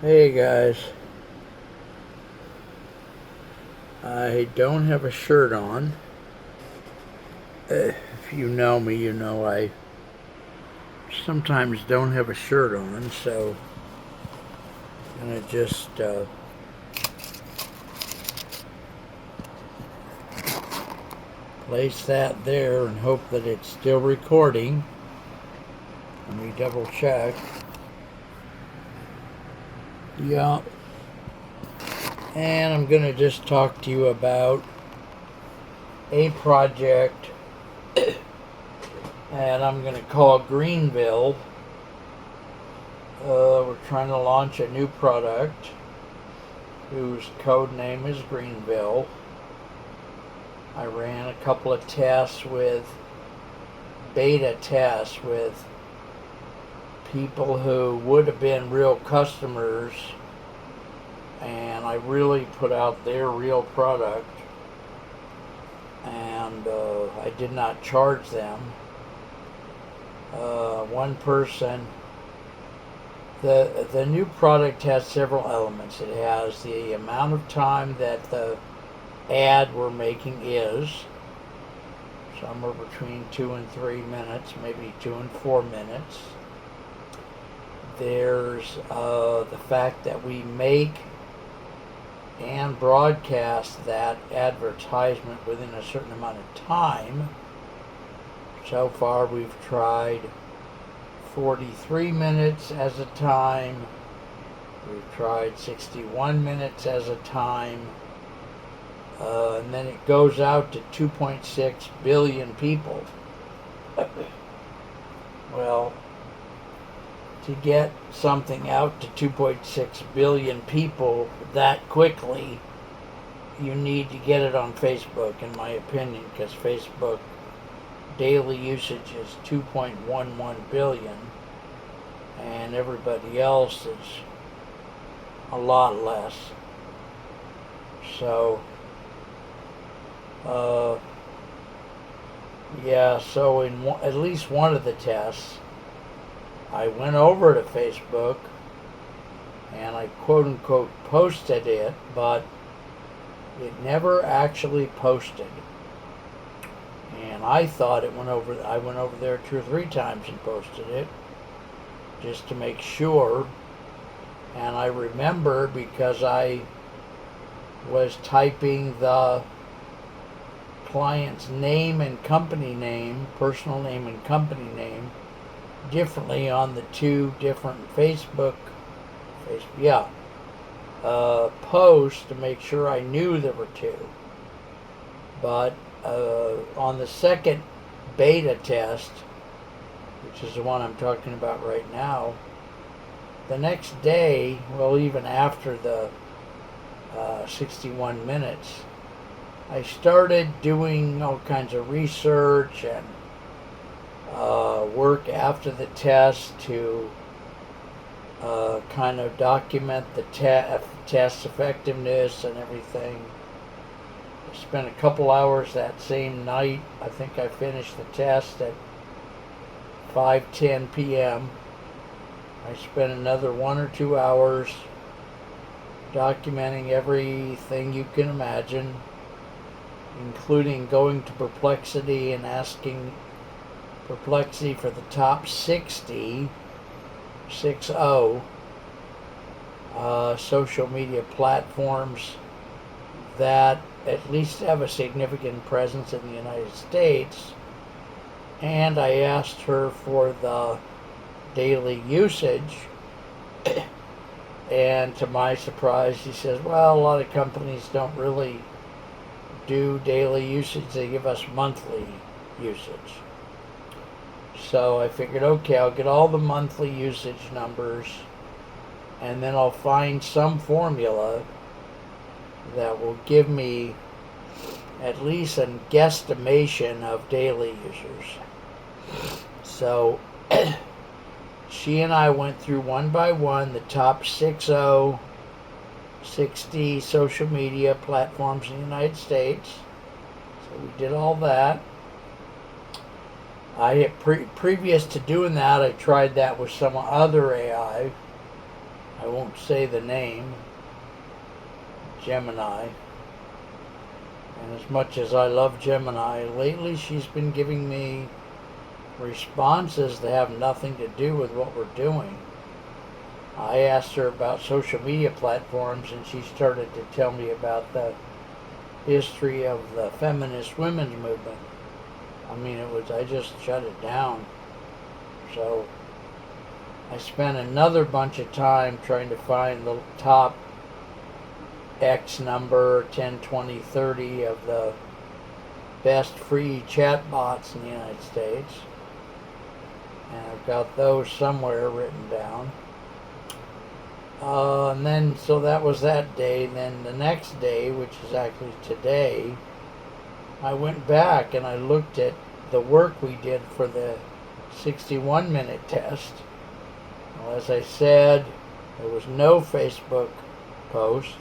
Hey guys, I don't have a shirt on. If you know me, you know I sometimes don't have a shirt on, so I'm gonna just place that there and hope that it's still recording. Let me double check. Yeah, and I'm gonna just talk to you about a project and I'm gonna call Greenville. We're trying to launch a new product whose code name is Greenville. I ran a couple of beta tests with people who would have been real customers, and I really put out their real product, and I did not charge them. One person, the new product has several elements. It has the amount of time that the ad we're making is, somewhere between 2 and 3 minutes, maybe 2 and 4 minutes. There's the fact that we make and broadcast that advertisement within a certain amount of time. So far we've tried 43 minutes as a time. We've tried 61 minutes as a time. And then it goes out to 2.6 billion people. Well, to get something out to 2.6 billion people that quickly, you need to get it on Facebook, in my opinion, because Facebook daily usage is 2.11 billion, and everybody else is a lot less. So, so in at least one of the tests, I went over to Facebook and I quote unquote posted it, but it never actually posted. And I thought I went over there 2 or 3 times and posted it just to make sure. And I remember because I was typing the client's name and company name, personal name and company name, differently on the 2 different posts to make sure I knew there were 2. But on the second beta test, which is the one I'm talking about right now, the next day, well, even after the 61 minutes, I started doing all kinds of research and work after the test to kind of document the test effectiveness and everything. I spent a couple hours that same night. I think I finished the test at 5:10 p.m. I spent another 1 or 2 hours documenting everything you can imagine, including going to Perplexity and asking Perplexity for the top 60 social media platforms that at least have a significant presence in the United States. And I asked her for the daily usage. And to my surprise, she says, well, a lot of companies don't really do daily usage. They give us monthly usage. So I figured, okay, I'll get all the monthly usage numbers, and then I'll find some formula that will give me at least a guesstimation of daily users. So she and I went through one by one the top 60 social media platforms in the United States. So we did all that. previous to doing that, I tried that with some other AI. I won't say the name, Gemini. And as much as I love Gemini, lately she's been giving me responses that have nothing to do with what we're doing. I asked her about social media platforms, and she started to tell me about the history of the feminist women's movement. I mean, I just shut it down. So I spent another bunch of time trying to find the top X number, 10, 20, 30 of the best free chatbots in the United States. And I've got those somewhere written down. And then, so that was that day. Then the next day, which is actually today, I went back and I looked at the work we did for the 61-minute test. Well, as I said, there was no Facebook post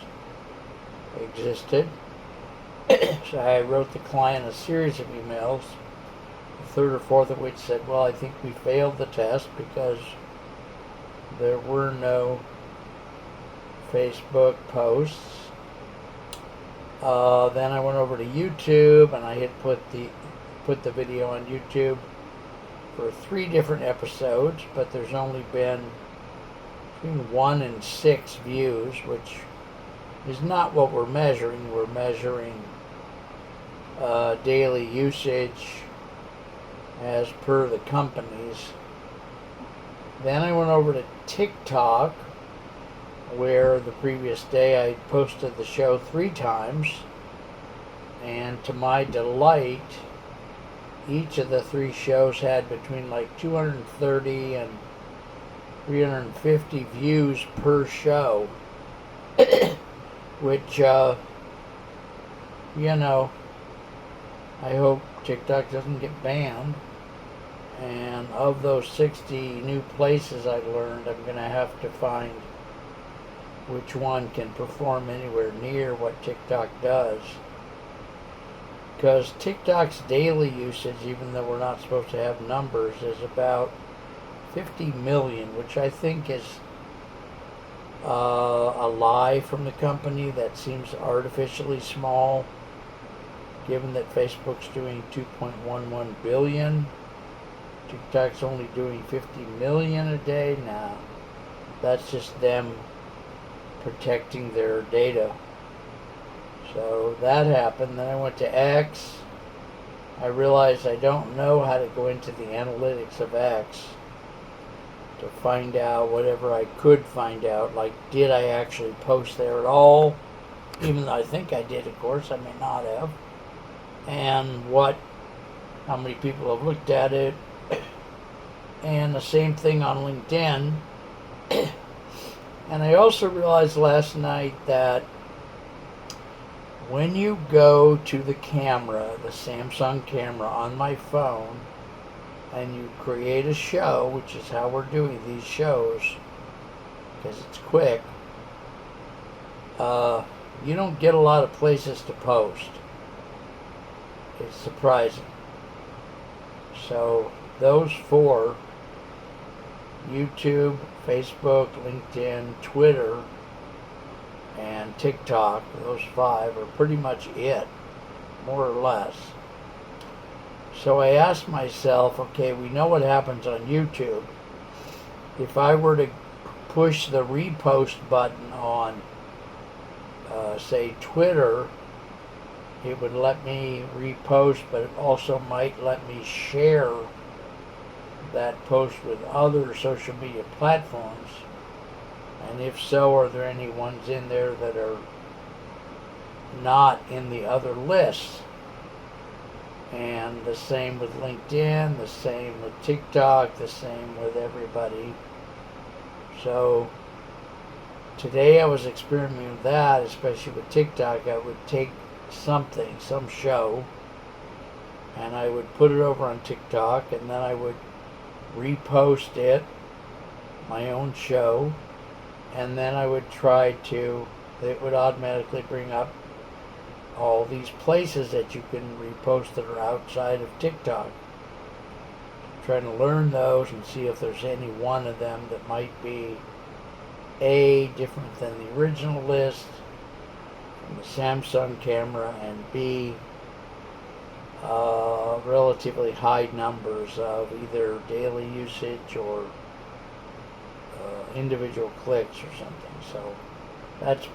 existed. So I wrote the client a series of emails, the third or fourth of which said, well, I think we failed the test because there were no Facebook posts. Then I went over to YouTube and I had put the video on YouTube for 3 different episodes, but there's only been between 1 and 6 views, which is not what we're measuring. We're measuring daily usage as per the companies. Then I went over to TikTok, where the previous day I posted the show 3 times, and to my delight, each of the 3 shows had between like 230 and 350 views per show, which, I hope TikTok doesn't get banned. And of those 60 new places I've learned, I'm going to have to find which one can perform anywhere near what TikTok does. Because TikTok's daily usage, even though we're not supposed to have numbers, is about 50 million, which I think is a lie from the company. That seems artificially small, given that Facebook's doing 2.11 billion. TikTok's only doing 50 million a day. Nah, that's just them protecting their data. So that happened. Then I went to X. I realized I don't know how to go into the analytics of X to find out whatever I could find out. Like, did I actually post there at all? Even though I think I did, of course. I may not have. And how many people have looked at it. And the same thing on LinkedIn. And I also realized last night that when you go to the camera, the Samsung camera on my phone, and you create a show, which is how we're doing these shows, because it's quick, you don't get a lot of places to post. It's surprising. So those 4, YouTube, Facebook, LinkedIn, Twitter, and TikTok, those 5 are pretty much it, more or less. So I asked myself, okay, we know what happens on YouTube. If I were to push the repost button on, say, Twitter, it would let me repost, but it also might let me share that post with other social media platforms. And if so, are there any ones in there that are not in the other lists? And the same with LinkedIn, the same with TikTok, the same with everybody. So today I was experimenting with that, especially with TikTok. I would take some show, and I would put it over on TikTok, and then I would repost it, my own show, and then I would it would automatically bring up all these places that you can repost that are outside of TikTok. trying to learn those and see if there's any one of them that might be A, different than the original list from the Samsung camera, and B, relatively high numbers of either daily usage or individual clicks or something. So that's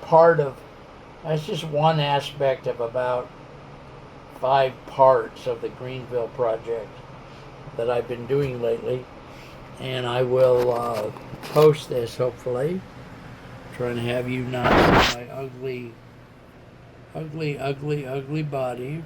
just one aspect of about 5 parts of the Greenville project that I've been doing lately, and I will post this hopefully. Trying to have you not see my ugly body.